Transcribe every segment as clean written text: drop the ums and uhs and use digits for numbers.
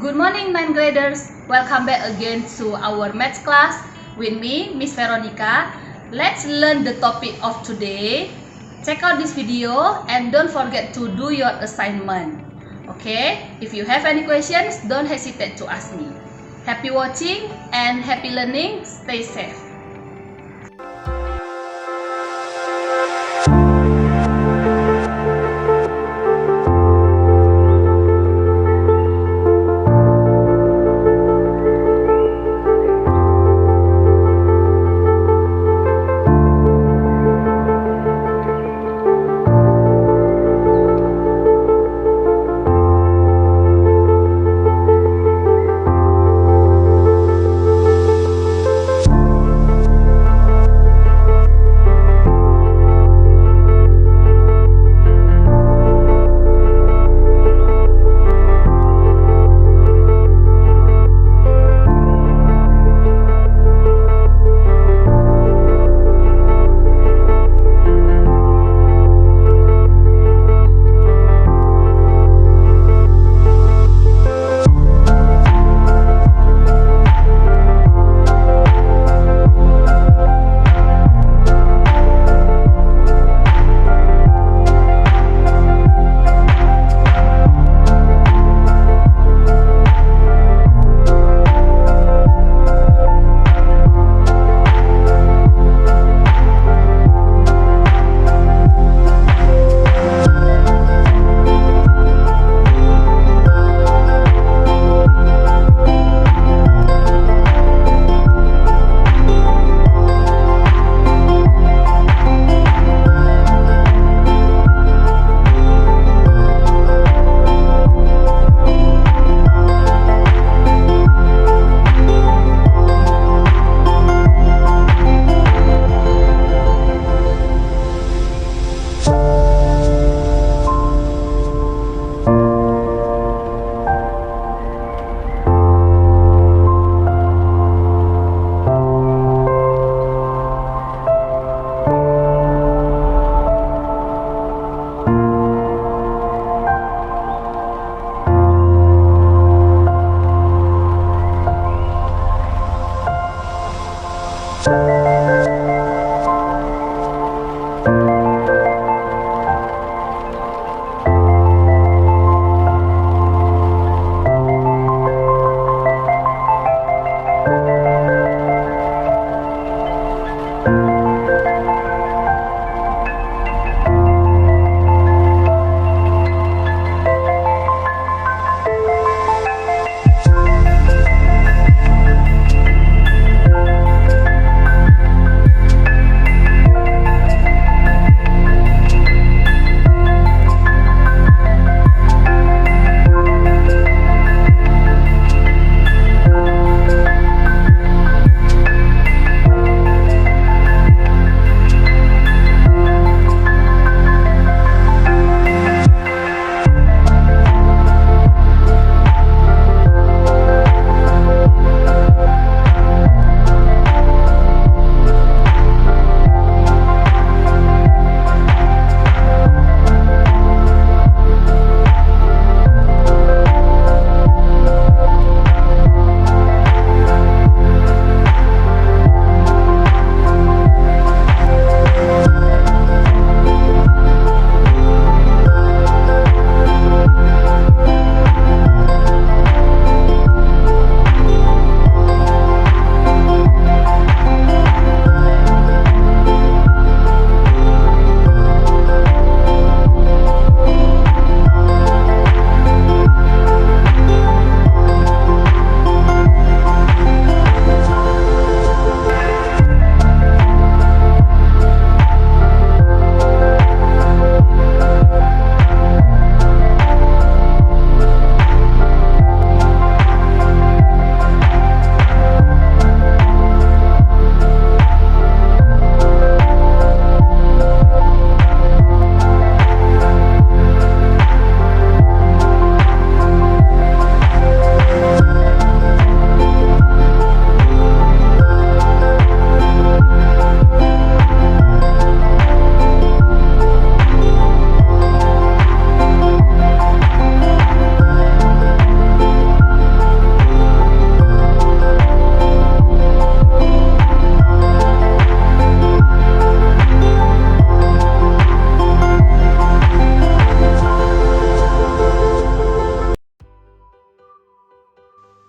Good morning, ninth graders. Welcome back again to our maths class with me, Miss Veronica. Let's learn the topic of today. Check out this video and don't forget to do your assignment. Okay? If you have any questions, don't hesitate to ask me. Happy watching and happy learning. Stay safe.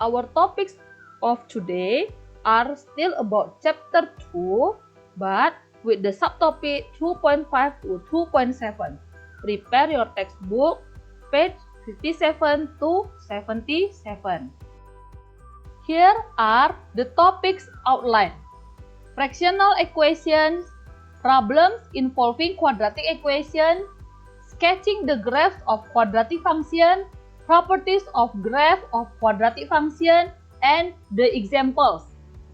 our topics of today are still about chapter 2, but with the subtopic 2.5 to 2.7. Prepare your textbook, page 57 to 77. Here are the topics outlined: fractional equations, problems involving quadratic equations, sketching the graphs of quadratic function, properties of graph of quadratic function, and the examples.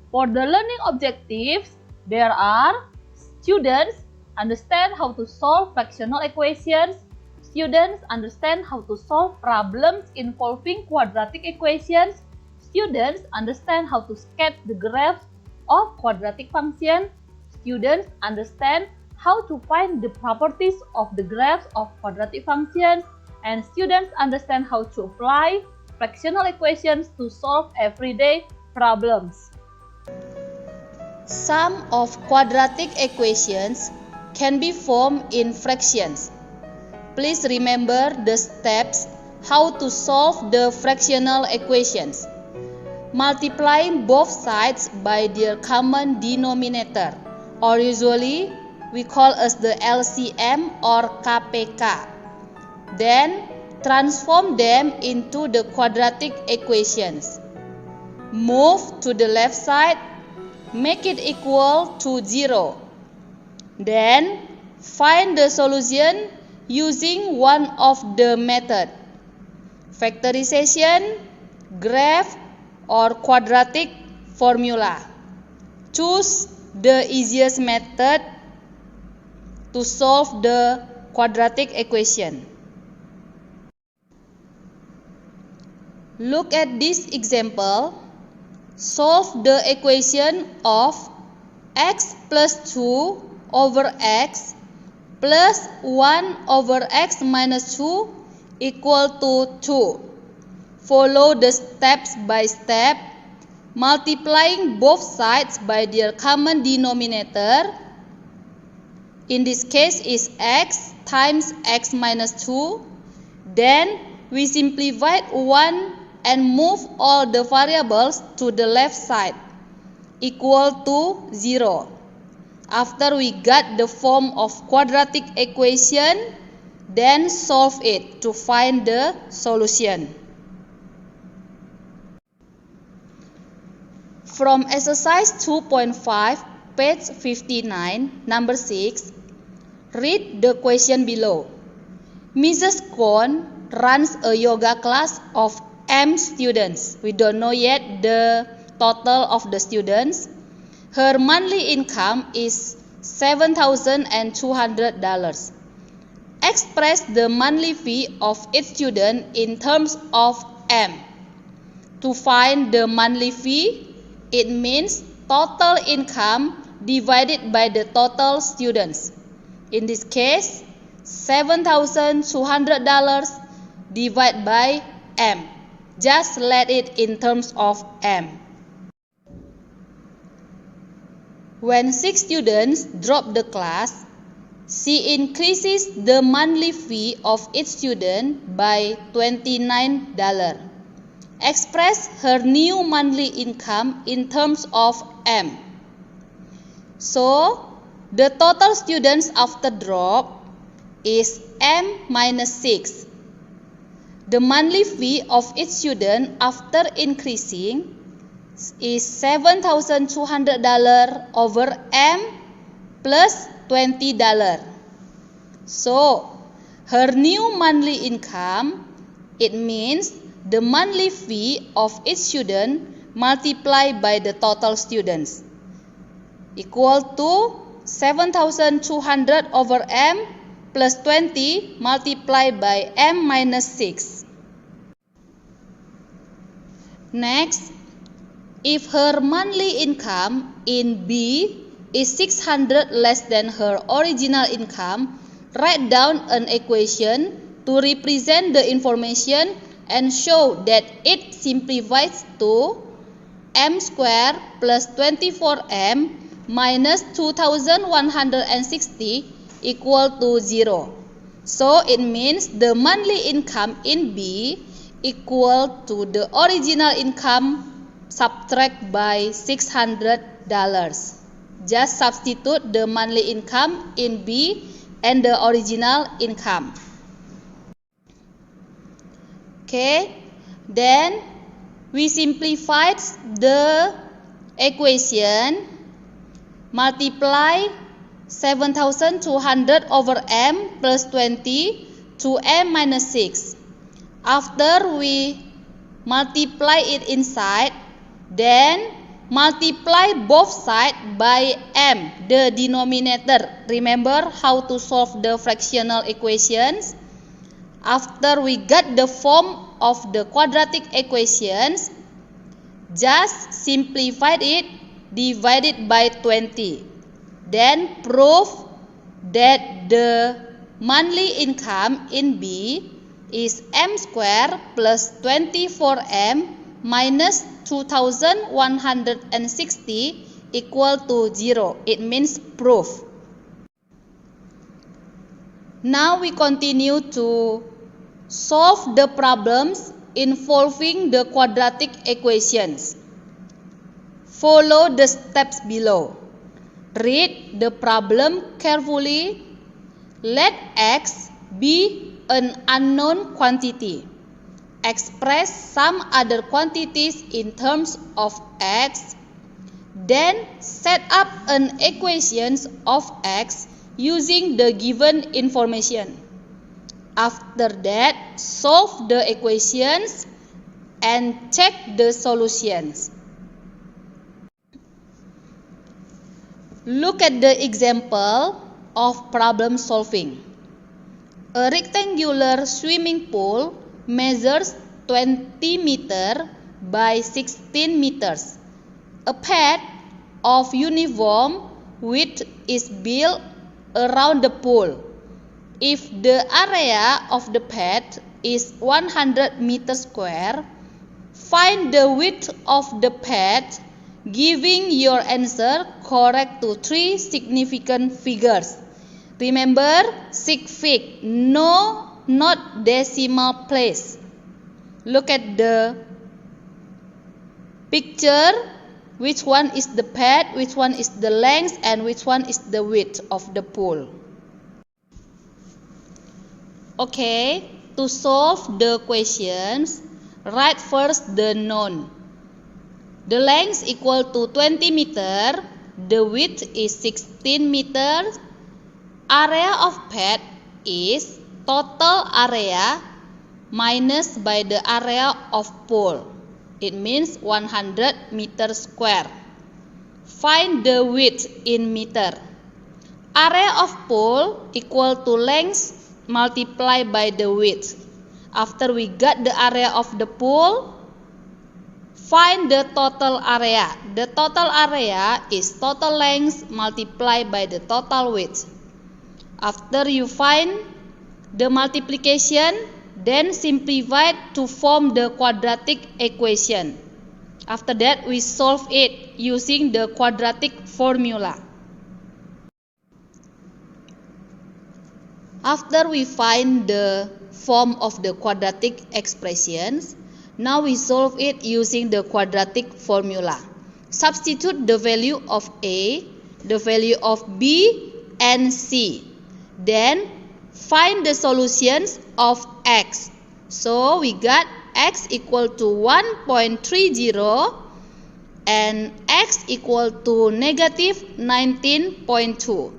For the learning objectives, there are: students understand how to solve fractional equations, students understand how to solve problems involving quadratic equations, students understand how to sketch the graphs of quadratic function, students understand how to find the properties of the graphs of quadratic function, and students understand how to apply fractional equations to solve everyday problems. Sum of quadratic equations can be formed in fractions. Please remember the steps how to solve the fractional equations. Multiplying both sides by their common denominator, or usually we call as the LCM or KPK. Then transform them into the quadratic equations. Move to the left side, make it equal to 0. Then find the solution using one of the method: factorization, graph, or quadratic formula. Choose the easiest method to solve the quadratic equation. Look at this example. Solve the equation of x plus 2 over x plus 1 over x minus 2 equal to 2. Follow the steps by step, multiplying both sides by their common denominator. In this case is x times x minus 2. Then we simplify 1 and move all the variables to the left side, equal to 0. After we got the form of quadratic equation, then solve it to find the solution. From exercise 2.5, page 59, number 6, read the question below. Mrs. Kwon runs a yoga class of M students. We don't know yet the total of the students. Her monthly income is $7,200. Express the monthly fee of each student in terms of M. To find the monthly fee, it means total income divided by the total students. In this case, $7,200 divided by M. Just let it in terms of M. When 6 students drop the class, she increases the monthly fee of each student by $29. Express her new monthly income in terms of M. So, the total students after drop is M minus 6. The monthly fee of each student after increasing is $7,200 over M plus $20. So, her new monthly income, it means the monthly fee of each student multiplied by the total students, equal to 7,200 over M plus 20 multiplied by M minus 6. Next, if her monthly income in B is 600 less than her original income, write down an equation to represent the information and show that it simplifies to M squared plus 24M minus 2,160 equal to 0. So it means the monthly income in B equal to the original income subtract by $600. Just substitute the monthly income in B and the original income. Okay, then we simplified the equation. Multiply 7,200 over M plus 20 to M minus 6. After we multiply it inside, then multiply both sides by M, the denominator. Remember how to solve the fractional equations? After we got the form of the quadratic equations, just simplify it, divide it by 20. Then prove that the monthly income in B is M square plus 24M minus 2,160 equal to 0. It means proof. Now we continue to solve the problems involving the quadratic equations. Follow the steps below. Read the problem carefully. Let X be an unknown quantity. Express some other quantities in terms of X. Then set up an equation of X using the given information. After that, solve the equations and check the solutions. Look at the example of problem solving. A rectangular swimming pool measures 20 meters by 16 meters. A pad of uniform width is built around the pool. If the area of the pad is 100 meters square, find the width of the pad, giving your answer correct to 3 significant figures. Remember, sig fig, no, not decimal place. Look at the picture. Which one is the pad, which one is the length, and which one is the width of the pool. Okay, to solve the questions, write first the known. The length equal to 20 meters, the width is 16 meters, area of pad is total area minus by the area of pool. It means 100 meters square. Find the width in meter. Area of pool equal to length multiplied by the width. After we got the area of the pool, find the total area. The total area is total length multiplied by the total width. After you find the multiplication, then simplify to form the quadratic equation. After that, we solve it using the quadratic formula. After we find the form of the quadratic expressions, now we solve it using the quadratic formula. Substitute the value of A, the value of B, and C. Then find the solutions of X. So we got X equal to 1.30 and X equal to negative 19.2.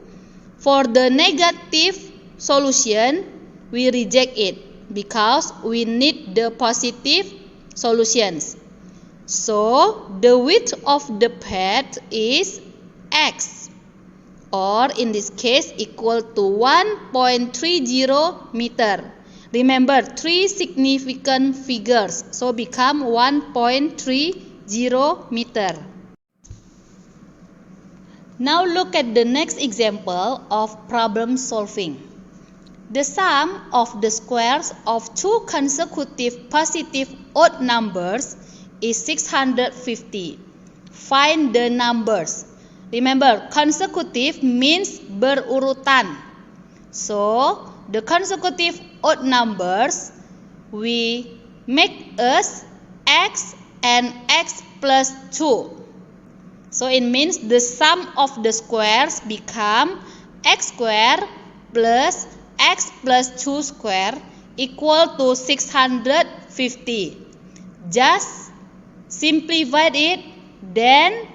For the negative solution, we reject it because we need the positive solutions. So the width of the pad is X, or in this case equal to 1.30 meter. Remember, 3 significant figures, so become 1.30 meter. Now look at the next example of problem solving. The sum of the squares of 2 consecutive positive odd numbers is 650. Find the numbers. Remember, consecutive means berurutan. So, the consecutive odd numbers, we make us x and x plus 2. So it means the sum of the squares become x square plus x plus 2 square equal to 650. Just simplify it, then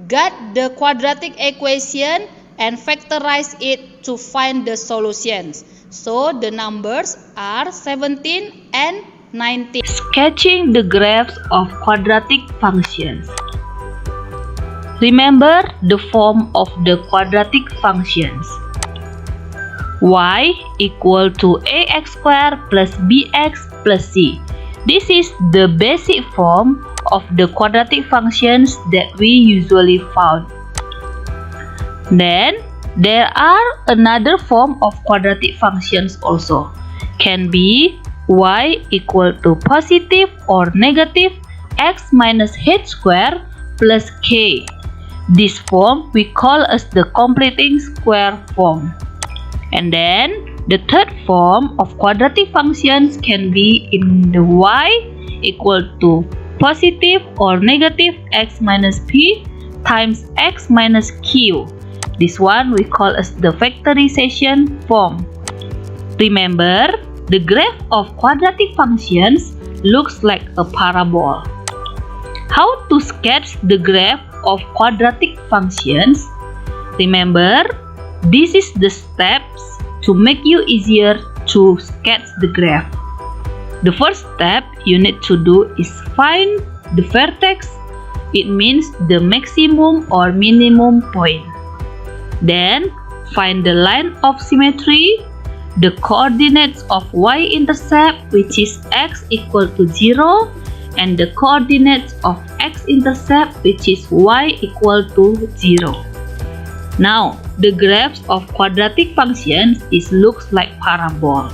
get the quadratic equation and factorize it to find the solutions. So the numbers are 17 and 19. Sketching the graphs of quadratic functions. Remember the form of the quadratic functions. Y equal to ax square plus bx plus c. This is the basic form of the quadratic functions that we usually found. Then there are another form of quadratic functions also. Can be y equal to positive or negative x minus h square plus k. This form we call as the completing square form. And then the third form of quadratic functions can be in the y equal to positive or negative x minus p times x minus q. This one we call as the factorization form. Remember, the graph of quadratic functions looks like a parabol. How to sketch the graph of quadratic functions? Remember, this is the steps to make you easier to sketch the graph. The first step you need to do is find the vertex. It means the maximum or minimum point. Then find the line of symmetry, the coordinates of y-intercept, which is x equal to 0, and the coordinates of x-intercept, which is y equal to 0. Now, the graphs of quadratic functions looks like parabol.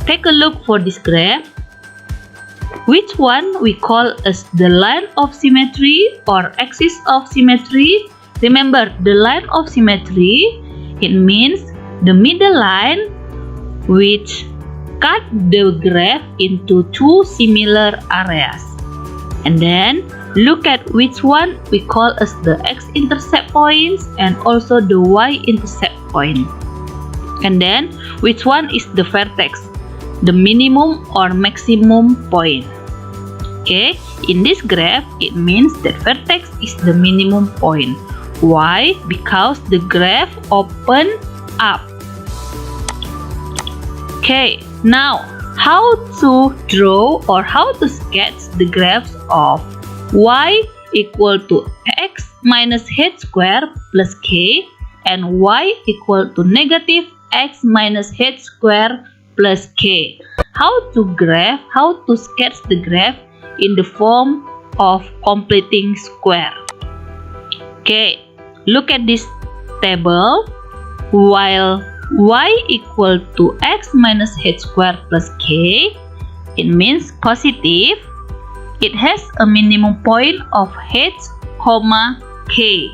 Take a look for this graph. Which one we call as the line of symmetry or axis of symmetry? Remember, the line of symmetry, it means the middle line which cut the graph into two similar areas. And then look at which one we call as the x-intercept points and also the y-intercept point. And then which one is the vertex, the minimum or maximum point. Okay, in this graph it means that vertex is the minimum point. Why? Because the graph open up. Okay, now how to draw or how to sketch the graphs of y equal to x minus h square plus k and y equal to negative x minus h square plus k. How to sketch the graph in the form of completing square. Okay, look at this table. While y equal to x minus h square plus k, it means positive. It has a minimum point of h, k.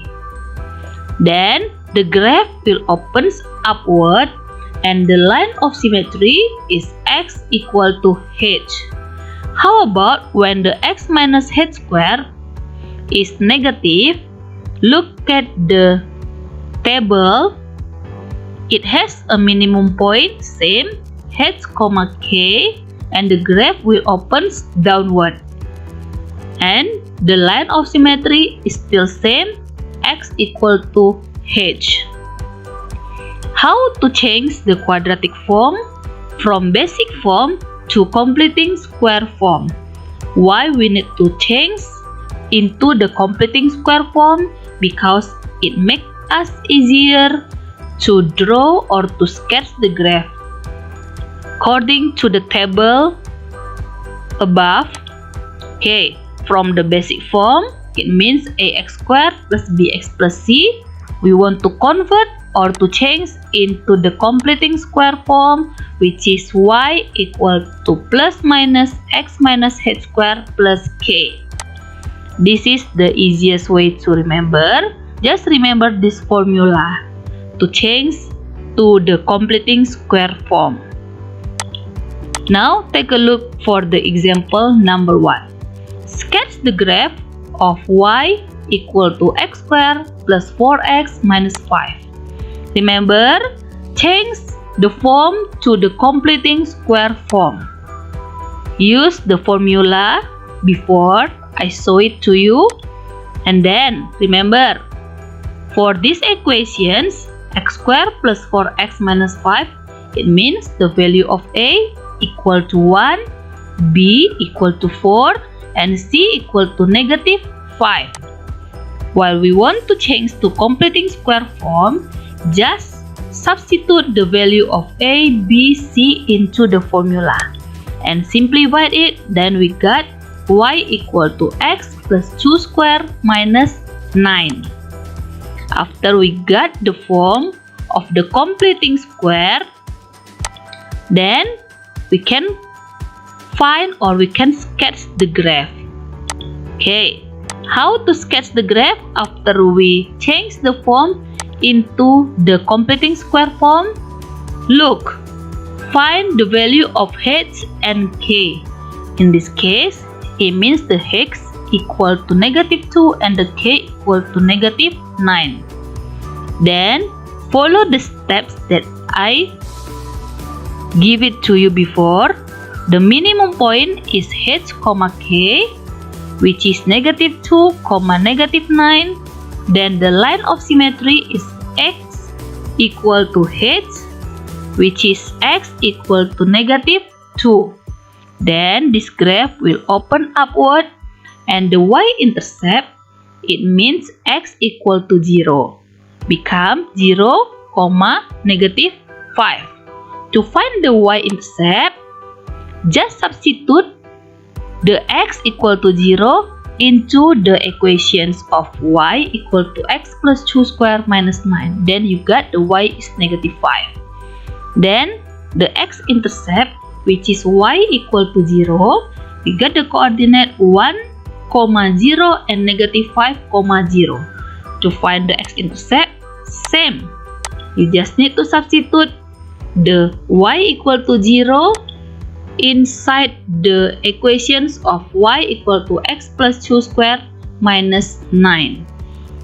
Then the graph will opens upward and the line of symmetry is x equal to h. How about when the x minus h square is negative? Look at the table. It has a minimum point, same, h, k, and the graph will opens downward. And the line of symmetry is still same, x equal to h. How to change the quadratic form from basic form to completing square form? Why we need to change into the completing square form? Because it makes us easier to draw or to sketch the graph. According to the table above, okay, from the basic form, it means ax squared plus bx plus c. We want to convert or to change into the completing square form, which is y equal to plus minus x minus h squared plus k. This is the easiest way to remember. Just remember this formula to change to the completing square form. Now take a look for the example number 1. Sketch the graph of y equal to x squared plus 4x minus 5. Remember, change the form to the completing square form. Use the formula before I show it to you. And then remember, for these equations, x squared plus 4x minus 5, it means the value of a equal to 1, b equal to 4, and c equal to negative 5. While we want to change to completing square form, just substitute the value of a, b, c into the formula and simplify it. Then we got y equal to x plus 2 squared minus 9. After we got the form of the completing square, then we can find or we can sketch the graph. Okay, how to sketch the graph after we change the form into the completing square form? Look, find the value of h and k. In this case, it means the h equal to negative 2 and the k equal to negative 9. Then follow the steps that I give it to you before. The minimum point is h, k, which is negative 2, negative 9. Then the line of symmetry is x equal to h, which is x equal to negative 2. Then this graph will open upward, and the y-intercept, it means x equal to 0, become 0, negative 5. To find the y-intercept, just substitute the x equal to 0 into the equations of y equal to x plus 2 squared minus 9. Then you got the y is negative 5. Then the x-intercept, which is y equal to 0, we got the coordinate 1, 0 and negative 5, 0. To find the x-intercept, same. You just need to substitute the y equal to 0 inside the equations of y equal to x plus 2 squared minus 9.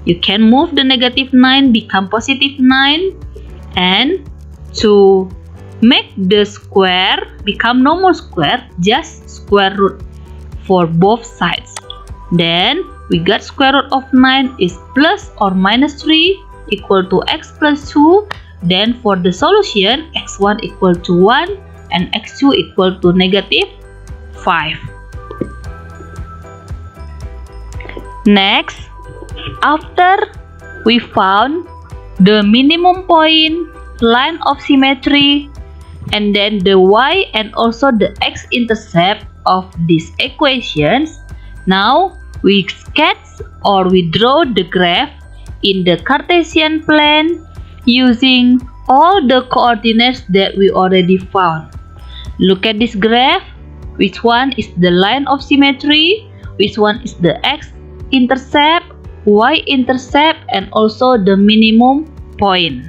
You can move the negative 9 become positive 9, and to make the square become normal square, just square root for both sides. Then we got square root of 9 is plus or minus 3 equal to x plus 2. Then for the solution, x1 equal to 1 and x2 equal to negative 5. Next, after we found the minimum point, line of symmetry, and then the y and also the x-intercept of these equations, now we sketch or we draw the graph in the Cartesian plane using all the coordinates that we already found. Look at this graph. Which one is the line of symmetry? Which one is the x-intercept, y-intercept, and also the minimum point?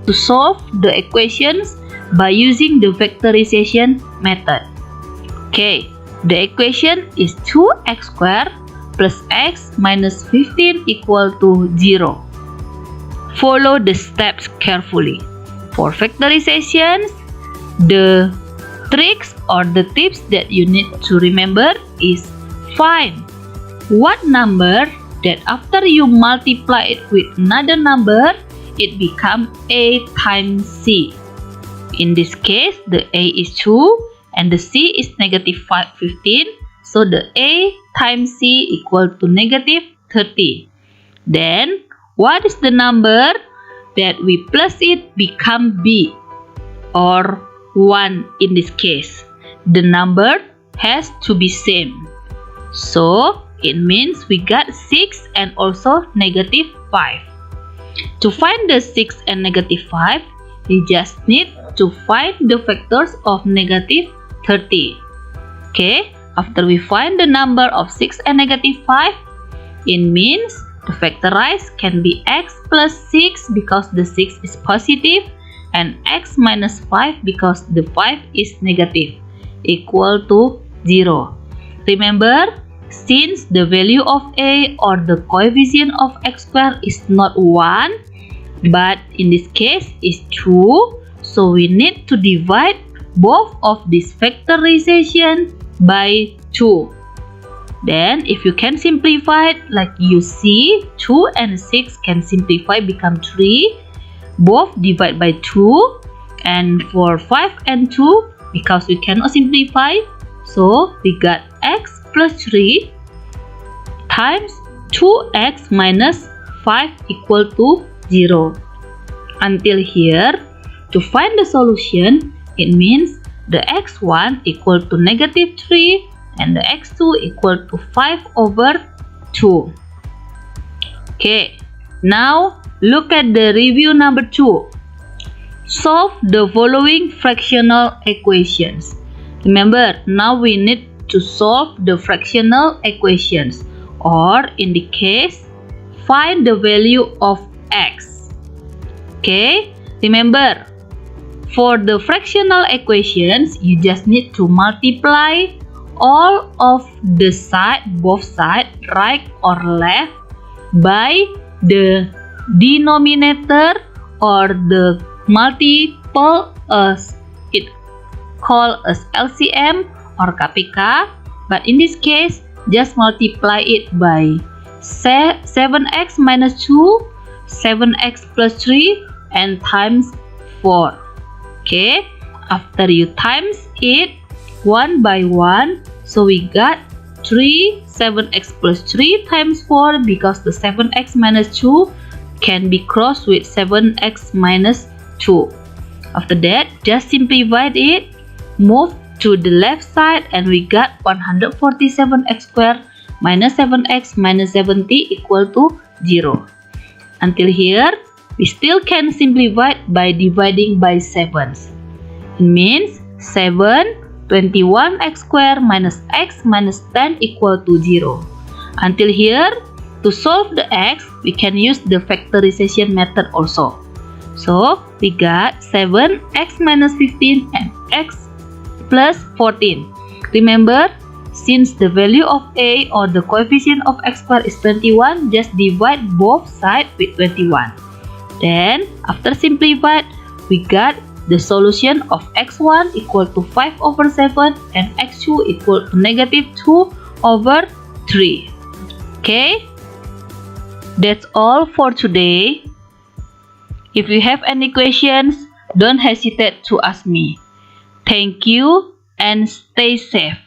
To solve the equations by using the vectorization method. Okay, the equation is 2x squared plus x minus 15 equal to 0. Follow the steps carefully. For factorizations, the tricks or the tips that you need to remember is find what number that after you multiply it with another number, it becomes a times c. In this case, the a is 2 and the c is negative 15. So the a times c equal to negative 30. Then what is the number that we plus it become b or 1 in this case? The number has to be same. So it means we got 6 and also negative 5. To find the 6 and negative 5, we just need to find the factors of negative 30. Okay, after we find the number of 6 and negative 5, it means the factorized can be x plus 6 because the 6 is positive. and x minus 5 because the 5 is negative equal to 0. Remember, since the value of a or the coefficient of x squared is not 1, but in this case is 2, so we need to divide both of this factorization by 2. Then if you can simplify it, like you see, 2 and 6 can simplify become 3. Both divide by 2. And for 5 and 2, because we cannot simplify, so we got x plus 3 times 2x minus 5 equal to 0. Until here, to find the solution, it means the x1 equal to negative 3 and the x2 equal to 5 over 2. Okay, now look at the review number 2. Solve the following fractional equations. Remember, now we need to solve the fractional equations, or in the case, find the value of x. Okay, remember, for the fractional equations, you just need to multiply all of the side, both sides, right or left, by the denominator or the multiple as it called as LCM or KPK, but in this case, just multiply it by 7x minus 2, 7x plus 3, and times 4. Okay, after you times it 1 by 1, so we got 3, 7x plus 3 times 4 because the 7x minus 2 can be crossed with 7x minus 2. After that, just simplify it, move to the left side, and we got 147x squared minus 7x minus 70 equal to 0. Until here, we still can simplify by dividing by 7s. It means 7, 21x squared minus x minus 10 equal to 0. Until here, to solve the x, we can use the factorization method also. So, we got 7x minus 15 and x plus 14. Remember, since the value of a or the coefficient of x squared is 21, just divide both sides with 21. Then, after simplified, we got the solution of x1 equal to 5 over 7 and x2 equal to negative 2 over 3. Okay, that's all for today. If you have any questions, don't hesitate to ask me. Thank you and stay safe.